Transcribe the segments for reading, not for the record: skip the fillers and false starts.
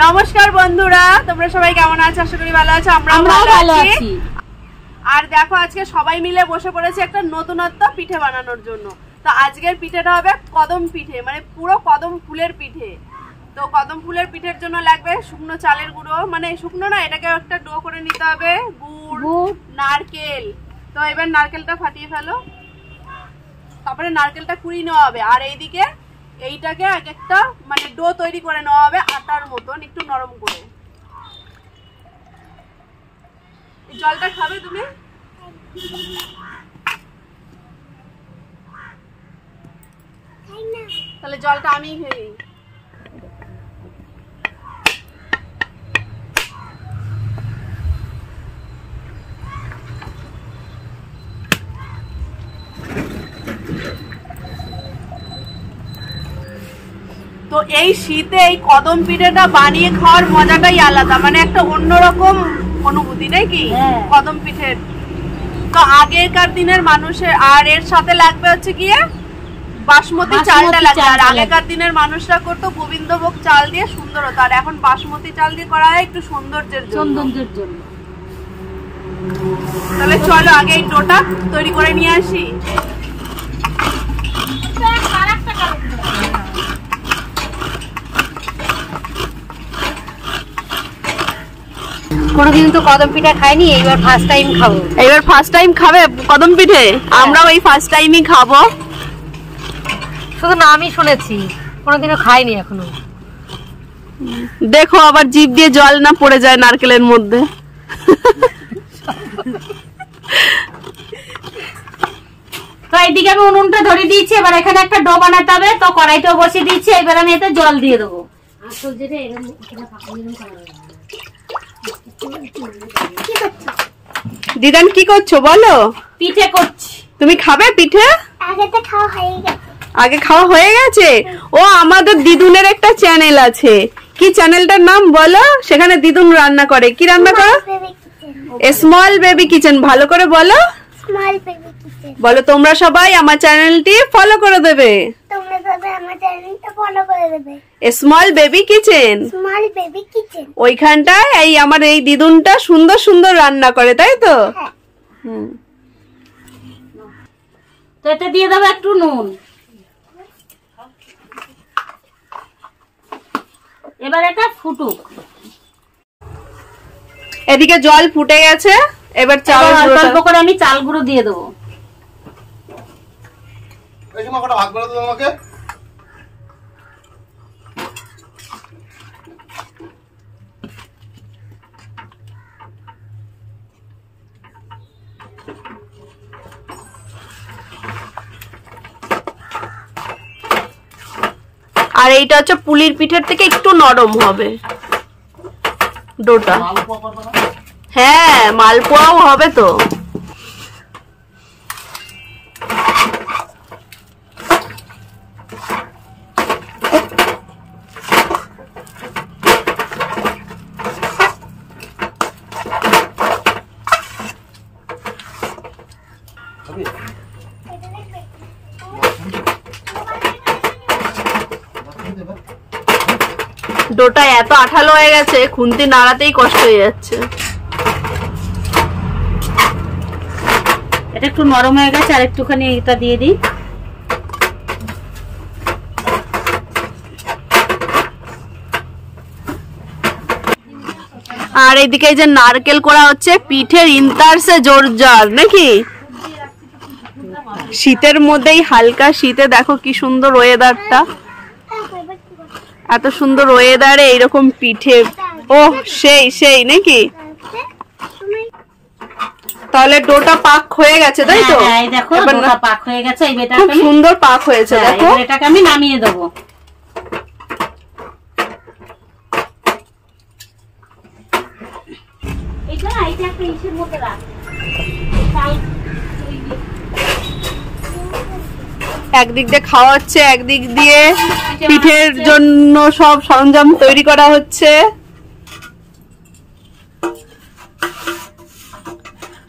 নমস্কার বন্ধুরা, তোমরা সবাই কেমন আছো? আশা করি ভালো আছো। আমরাও ভালো আছি। আর দেখো, আজকে সবাই মিলে বসে পড়েছে একটা নতুনত্ব পিঠে বানানোর জন্য। তো আজকের পিঠেটা হবে কদম পিঠে, মানে পুরো কদম ফুলের পিঠে। তো কদম ফুলের পিঠের জন্য লাগবে শুকনো চালের গুঁড়ো, মানে শুকনো না, এটাকে একটা ডো করে নিতে হবে, গুড়, নারকেল। তো এবার নারকেলটা ফাটিয়ে ফেলো, তারপরে নারকেলটা কুড়িয়ে নেওয়া হবে। আর এইদিকে এইটাকে এক একটা মানে ডো তৈরি করে নেওয়া হবে আটার মতন, একটু নরম করে। জলটা খাবে তুমি? তাহলে জলটা আমিই খেয়ে নিই। তো এই শীতে এই কদম পিঠেটা বানিয়ে খাওয়ার মজাটাই আলাদা, মানে একটা অন্যরকম অনুভূতি নাকি কদম পিঠের। তো আগেকার দিনের মানুষের, আর এর সাথে লাগবে হচ্ছে গিয়ে বাসমতি চালটা লাগবে। আর আগেকার দিনের মানুষরা করতো গোবিন্দভোগ চাল দিয়ে, সুন্দর হতো। আর এখন বাসমতি চাল দিয়ে করা হয় একটু সৌন্দর্যের জন্য। তাহলে চলো আগে এই ডোটা তৈরি করে নিয়ে আসি। কোনদিন তো কদম পিঠা খাইনি, এইবার ফার্স্ট টাইম খাবো। এইবার ফার্স্ট টাইম খাবে কদম পিঠে? আমরাও এই ফার্স্ট টাইমই খাবো। শুধু নামই শুনেছি, কোনোদিনও খাইনি এখনো। দেখো আবার জিভ দিয়ে জল না পড়ে যায় নারকেলের মধ্যে। তো এইদিকে আমি উনুনটা ধরে দিয়েছি, এবার এখানে একটা ডো বানাতে হবে। তো কড়াইটাও বসিয়ে দিচ্ছি, এবার আমি এতে জল দিয়ে দেবো। দিদান কি করছো বলো? পিঠে করছি। তুমি খাবে পিঠে? আগে খাওয়া হয়ে গেছে। ও আমাদের দিদুনের একটা চ্যানেল আছে, কি চ্যানেলটার নাম বলো? সেখানে দিদুন রান্না করে। কি রান্না করো? Small baby kitchen. ভালো করে বলো। বলো তোমরা সবাই আমার চ্যানেলটি ফলো করে দেবে। Small baby kitchen. ওইখানটায় এই আমার এই দিদুনটা সুন্দর সুন্দর রান্না করে, তাই তো? তো এতে দিয়ে দেবো একটু নুন। এবার এটা ফুটুক। এদিকে জল ফুটে গেছে, এবার চাল অল্প করে আমি চাল গুঁড়ো দিয়ে দেবো। ভাগ করে দেবো আমাকে। আর এইটা হচ্ছে পুলির পিঠের থেকে একটু নরম হবে ডোটা। হ্যাঁ, মালপোয়াও হবে তো। ডোটা এত আঠালো হয়ে গেছে, খুন্তি নাড়াতেই কষ্ট হয়ে যাচ্ছে। এটা একটু নরম হয়ে গেছে, আর একটুখানি এটা দিয়ে দিই। আর এইদিকে এই যে নারকেল করা হচ্ছে পিঠের ইন্তারসে জোরজার নাকি। শীতের মধ্যেই, হালকা শীতে দেখো কি সুন্দর ওয়েদারটা। এত সুন্দর ওয়েদারে এইরকম পিঠে, ও সেই সেই নাকি। তাহলে ডোটা পাক হয়ে গেছে, তাই তো? হ্যাঁ, দেখো ডোটা পাক হয়ে গেছে। এই বেটাটা খুব সুন্দর পাক হয়েছে, দেখো। এটাকে আমি নামিয়ে দেবো। এটা একটা ইসের মধ্যে রাখ। একদিক দিয়ে খাওয়া হচ্ছে, একদিক দিয়ে পিঠের জন্য সব সরঞ্জাম তৈরি করা হচ্ছে।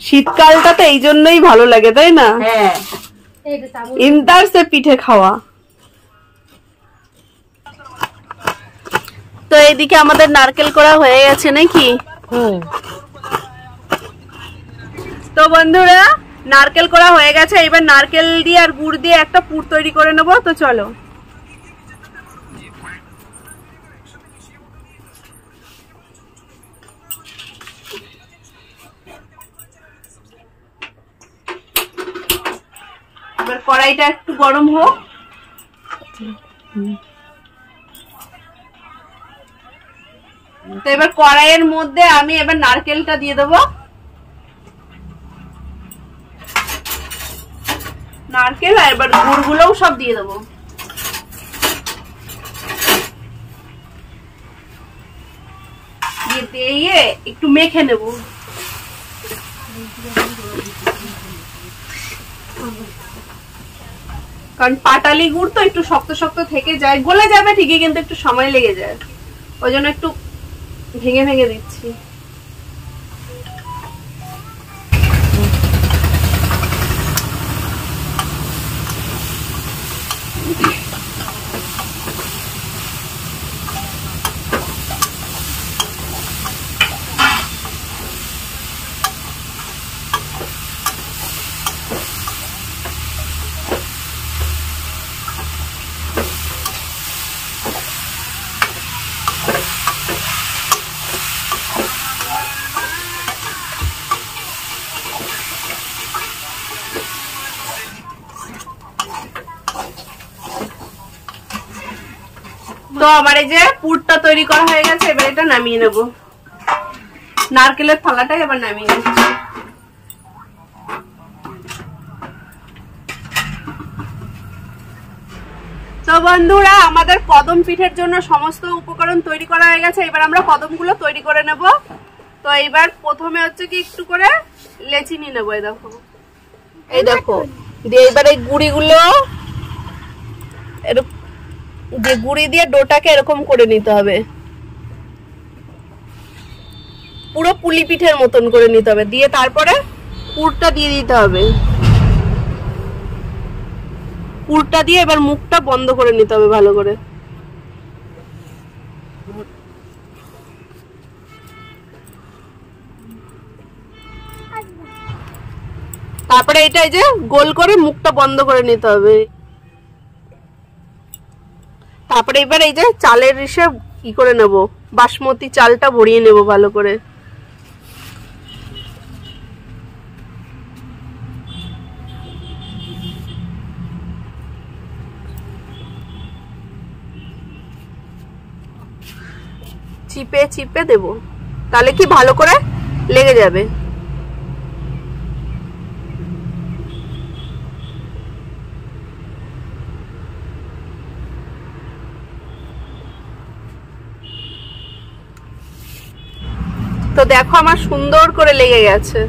শীতকালটা তো এই জন্যই ভালো লাগে, তাই না? হ্যাঁ, ইন্তারসে পিঠে খাওয়া। তো এইদিকে আমাদের নারকেল করা হয়ে গেছে নাকি? তো বন্ধুরা নারকেল করা হয়ে গেছে, এবার নারকেল দিয়ে আর গুড় দিয়ে একটা পুর তৈরি করে নেবো। তো চলো। এবার কড়াইটা একটু গরম হোক। তো এবার কড়াইয়ের মধ্যে আমি এবার নারকেলটা দিয়ে দেবো। নারকেল আর এবার গুড়গুলোও সব দিয়ে দেবো। দিয়ে একটু মেখে নেব। কারণ পাটালি গুড় তো একটু শক্ত শক্ত থেকে যায়, গলে যাবে ঠিকই কিন্তু একটু সময় লেগে যায়, ওই জন্য একটু ভেঙে ভেঙে দিচ্ছি। তো আমার এই যে পুরটা তৈরি করা হয়ে গেছে, এবার এটা নামিয়ে নেব। নারকেলের থালাটা এবার নামিয়ে নিচ্ছি। তো বন্ধুরা আমাদের কদম পিঠের জন্য সমস্ত উপকরণ তৈরি করা হয়ে গেছে, এবার আমরা কদমগুলো তৈরি করে নেব। তো এইবার প্রথমে হচ্ছে কি একটু করে লেচি নিয়ে নেবো। এই দেখো দিয়ে এবার এই গুড়িগুলো যে গুড়ি দিয়ে ডোটাকে এরকম করে নিতে হবে, পুরো পুলি পিঠের মতন করে নিতে হবে। দিয়ে তারপরে পুরটা দিয়ে দিতে হবে। পুরটা দিয়ে এবার মুখটা বন্ধ করে নিতে হবে ভালো করে। তারপরে এটা এই যে গোল করে মুখটা বন্ধ করে নিতে হবে। তারপরে এবার এই যে চালের ইসে কি করে নেব, বাসমতি চালটা ভরিয়ে নেব ভালো করে। চিপে চিপে দেব, তাহলে কি ভালো করে লেগে যাবে। তো দেখো আমার সুন্দর করে লেগে গেছে।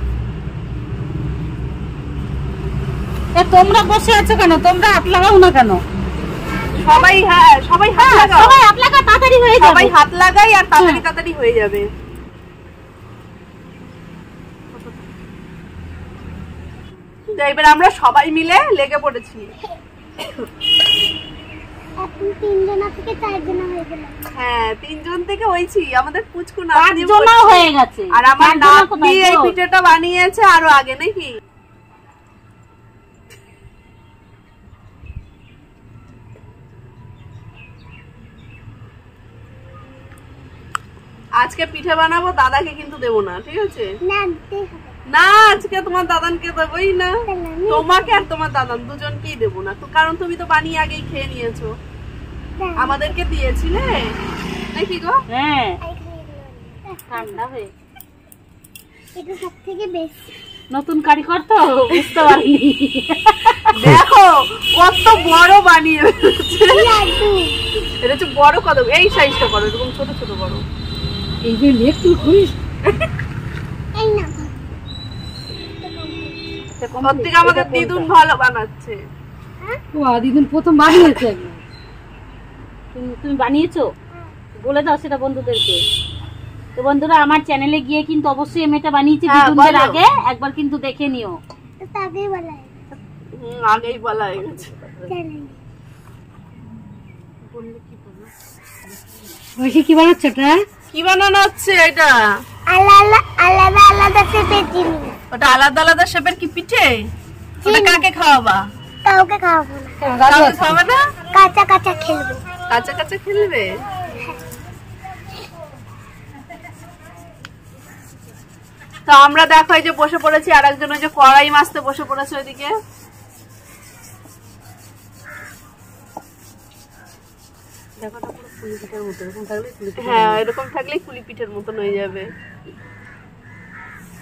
তোমরা বসে আছো কেন? তোমরা হাত লাগাও না কেন? সবাই সবাই হাত লাগাও, সবাই হাত লাগা, তাড়াতাড়ি হয়ে যাবে। সবাই হাত লাগাই আর তাড়াতাড়ি হয়ে যাবে। এবার আমরা সবাই মিলে লেগে পড়েছি। হ্যাঁ 3 জন থেকে হয়েছি। আমাদের পুচকু নাতনি হয়ে গেছে আর আমার নাতনি এই পিঠেটা বানিয়েছে আরো আগে নাকি। আজকে পিঠে বানাবো, দাদাকে কিন্তু দেবো না, ঠিক আছে? না আজকে তোমার দাদানকে দেবোই না, তোমাকে আর তোমার দাদান দুজনকেই দেবো না। তো কারণ তুমি তো বানিয়ে আগেই খেয়ে নিয়েছো, আমাদেরকে দিয়েছিলে নাকি গো? হ্যাঁ ঠান্ডা হয়ে এটা সবথেকে বেশি নতুন কারিগর তো বুঝতে পারিনি। দেখো কত বড় বানিয়ে এটা হচ্ছে বড় কদম। এই সাইজটা করো, এরকম ছোট ছোট করো। এই যে একটু খুশ সত্যি আমাদের দিদুন ভালো বানাচ্ছে। দিদুন প্রথম বানিয়েছে। তুমি বানিয়েছো? বলে দাও সেটা বন্ধুদেরকে। তো বন্ধুরা আমার চ্যানেলে গিয়ে কিন্তু অবশ্যই আমি এটা বানিয়েছি দিদুনদের আগে, একবার কিন্তু দেখে নিও। আগেই বলা হয়ে গেছে। ঐশী কি বানাচ্ছে এটা? কি বানানো হচ্ছে এটা? আলাদা আলাদা শেপের জিনিস। ওটা আলাদা আলাদা শেপের কি পিঠে? ওটা কাকে খাওয়াবা? কাউকে খাওয়াবো না, কাউকে খাওয়াবে না? কাঁচা কাঁচা খেলবো। কাঁচা কাঁচা খেলবে? তো আমরা দেখো এই যে বসে পড়েছি, আর একজন ওই যে কড়াই মাছতে বসে পড়েছে ওইদিকে। হ্যাঁ, এরকম থাকলেই কুলি পিঠের মতন হয়ে যাবে।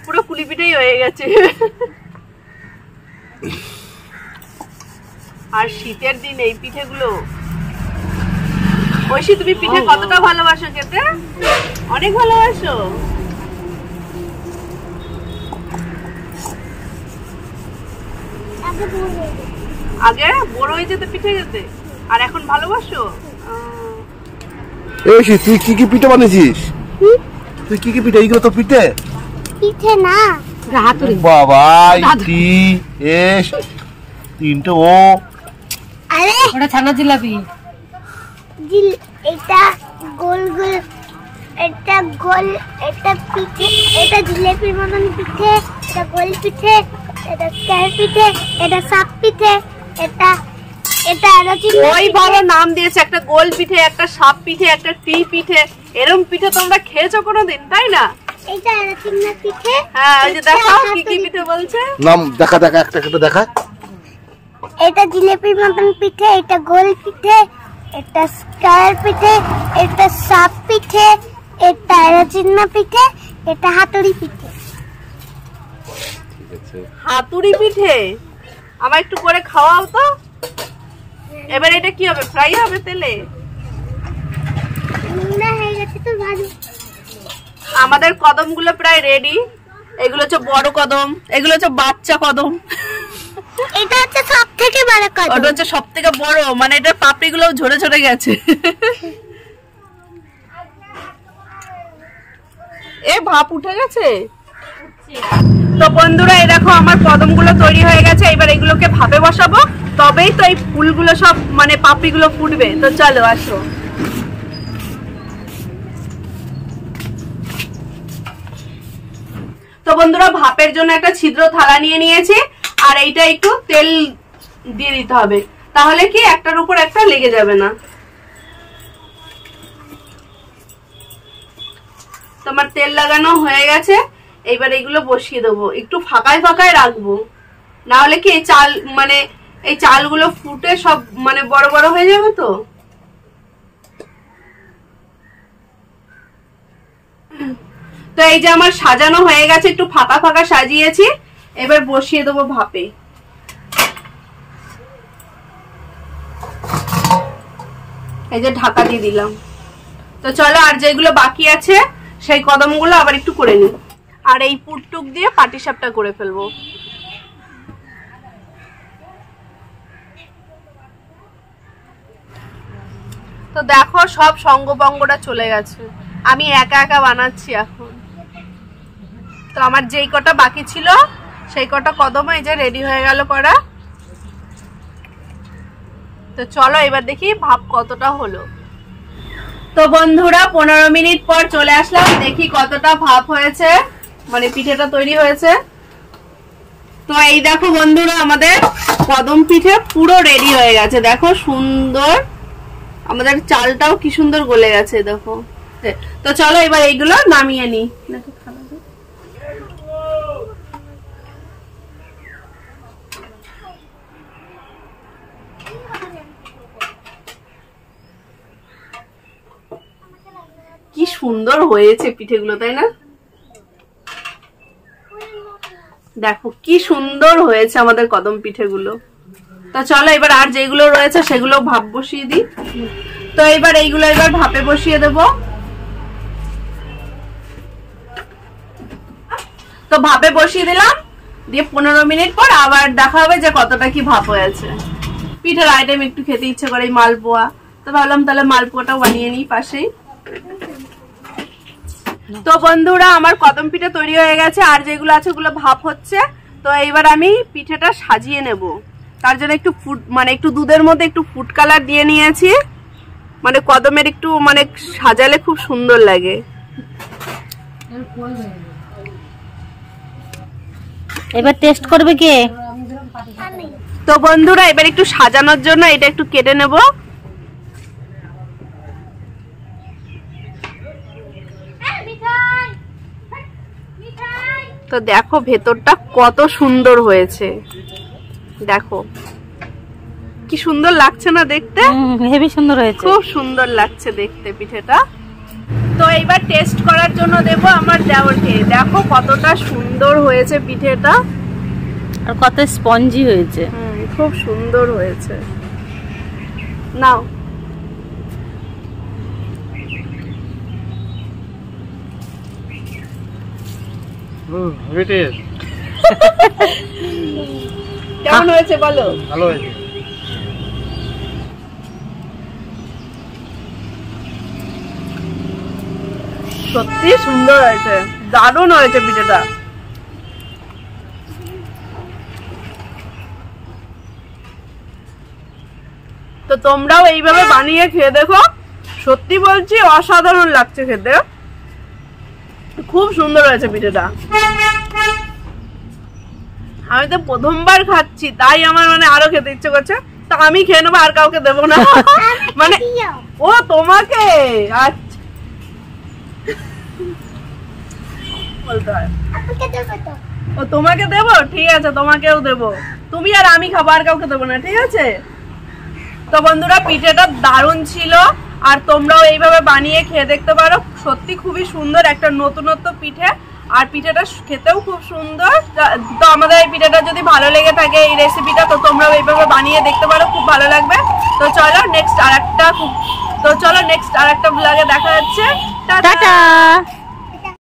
পুরো কুলি পিঠেই হয়ে গেছে। আর শীতের দিন এই পিঠেগুলো। ঐশী, তুমি পিঠে কতটা ভালোবাসো খেতে? অনেক ভালোবাসো। আগে বড় হয়ে যেতে পিঠে খেতে, আর এখন ভালোবাসো? ঐশী, তুই কি কি পিঠে বানিয়েছিস? তুই কি কি পিঠে? এইগুলো তো পিঠে। পিঠে না, হাতুড়ি। বাবা, টি এস তিনটে ও। আরে ওটা ছানা জিলাপি। এটা গোল গোল, এটা গোল, এটা পিঠে, এটা জিলেপির মতন পিঠে, এটা গোল পিঠে, এটা স্কয়ার পিঠে, এটা সাপ পিঠে, এটা ওই বড় নাম দিয়েছে, একটা গোল পিঠে, একটা সাপ পিঠে, একটা টি পিঠে। এরকম পিঠে তোমরা খেয়েছো কোনোদিন, তাই না? এটা এরচিন্না পিঠে। হ্যাঁ, ওই যে দেখো কি কি পিঠে বলছে। নাম দেখা দেখা, একটা একটা দেখা। এটা জিলেপির মতন পিঠে, এটা গোল পিঠে, এটা স্কয়ার পিঠে, এটা সাপ পিঠে, এটা এরচিন্না পিঠে, এটা হাতুড়ি পিঠে। হাতুড়ি পিঠে আমার একটু করে খাওয়াও তো। এবার এটা কি হবে? ফ্রাই হবে তেলে? হয়ে গেছে তো ভালো। আমাদের কদমগুলো প্রায় রেডি। এগুলো হচ্ছে বড় কদম, এগুলো হচ্ছে বাচ্চা কদম। এটা হচ্ছে সবথেকে বড় কদম। ওটা হচ্ছে সবথেকে বড়, মানে এটার পাপড়িগুলো ঝরে ঝরে গেছে। এ ভাপ উঠে গেছে। তো বন্ধুরা, এই দেখো আমার কদমগুলো তৈরি হয়ে গেছে। এবার এগুলোকে ভাপে বসাবো, তবেই তো এই ফুলগুলো সব মানে পাপড়িগুলো ফুটবে। তো চলো আসো। তো বন্ধুরা, ভাপের জন্য একটা ছিদ্র থালা নিয়ে নিয়েছি, আর এইটা একটু তেল দিয়ে দিতে হবে, তাহলে কি একটার উপর একটা লেগে যাবে না। তোমার তেল লাগানো হয়ে গেছে। এইবার এগুলো বসিয়ে দেবো, একটু ফাঁকায় ফাঁকায় রাখবো, না হলে কি এই চাল মানে এই চালগুলো ফুটে সব মানে বড় বড় হয়ে যাবে। তো এই যে আমার সাজানো হয়ে গেছে, একটু ফাঁকা ফাঁকা সাজিয়েছি। এবার বসিয়ে দেবো ভাপে। এই যে ঢাকা দিয়ে দিলাম। তো চলো, আর যেগুলো বাকি আছে সেই কদমগুলো আবার একটু করে নিই, আর এই পুরটুক দিয়ে পাটিসাপটা করে ফেলবো। তো দেখো সব সঙ্গবঙ্গটা চলে গেছে, আমি একা একা বানাচ্ছি এখন। তো আমার যেই কটা বাকি ছিল সেই কটা কদম এই যে রেডি হয়ে গেল করা। তো চলো এবার দেখি ভাপ কতটা হলো। তো বন্ধুরা, 15 মিনিট পর চলে আসলাম, দেখি কতটা ভাপ হয়েছে, মানে পিঠেটা তৈরি হয়েছে। তো এই দেখো বন্ধুরা, আমাদের কদম পিঠে পুরো রেডি হয়ে গেছে। দেখো সুন্দর, আমাদের চালটাও কি সুন্দর গলে গেছে দেখো। তো চলো এবার এইগুলো নামিয়ে নি। কি সুন্দর হয়েছে পিঠেগুলো, তাই না? দেখো কি সুন্দর হয়েছে আমাদের কদম পিঠেগুলো। তো চলো এবার আর যেগুলো রয়েছে সেগুলো ভাপ বসিয়ে দিই। তো এবার এইগুলো এবার ভাপে বসিয়ে দেব। তো ভাপে বসিয়ে দিলাম, দিয়ে 15 মিনিট পর আবার দেখা হবে যে কতটা কি ভাপ হয়েছে। পিঠের আইটেম একটু খেতে ইচ্ছে করে, মালপোয়া। তো ভাবলাম তাহলে মালপোয়াটাও বানিয়ে নিই পাশেই। তো বন্ধুরা, আমার কদম পিঠে তৈরি হয়ে গেছে, আর যেগুলো আছে ওগুলো ভাপ হচ্ছে। তো এইবার আমি পিঠেটা সাজিয়ে নেব। তার জন্য একটু ফুড মানে একটু দুধের মধ্যে একটু ফুড কালার দিয়ে নিয়েছি। মানে কদমের একটু মানে সাজালে খুব সুন্দর লাগে। এবার টেস্ট করবে কে? তো বন্ধুরা এবার একটু সাজানোর জন্য এটা একটু কেটে নেব। তো দেখো ভেতরটা কত সুন্দর হয়েছে, দেখো কি সুন্দর লাগছে না দেখতে? হেভি সুন্দর হয়েছে, খুব সুন্দর লাগছে দেখতে পিঠেটা। তো এইবার টেস্ট করার জন্য দেব আমার দেওরকে। দেখো কতটা সুন্দর হয়েছে পিঠেটা, আর কত স্পঞ্জি হয়েছে। খুব সুন্দর হয়েছে। নাও কেমন হয়েছে বলো? ভালো হয়েছে। সত্যি সুন্দর হয়েছে, দারুণ হয়েছে পিঠেটা। তো তোমরাও এইভাবে বানিয়ে খেয়ে দেখো, সত্যি বলছি অসাধারণ লাগছে খেতে, খুব সুন্দর হয়েছে পিঠেটা। আমি তো প্রথমবার খাচ্ছি তাই আমার মানে আরো খেতে ইচ্ছে করছে, তা আমি খেয়ে নেবো, আর কাউকে দেবো না। মানে ও তোমাকে, আচ্ছা বলতে হয় ও তোমাকে দেবো, ঠিক আছে তোমাকেও দেবো, তুমি আর আমি খাবো, আর কাউকে দেবো না, ঠিক আছে? তো বন্ধুরা পিঠেটা দারুণ ছিল, আর তোমরাও এইভাবে বানিয়ে খেয়ে দেখতে পারো, সত্যি খুবই সুন্দর একটা নতুনত্ব পিঠে, আর পিঠেটা খেতেও খুব সুন্দর। তো আমাদের এই পিঠেটা যদি ভালো লেগে থাকে এই রেসিপিটা, তো তোমরাও এইভাবে বানিয়ে দেখতে পারো, খুব ভালো লাগবে। তো চলো নেক্সট আরেকটা ব্লগে দেখা যাচ্ছে। টাটা।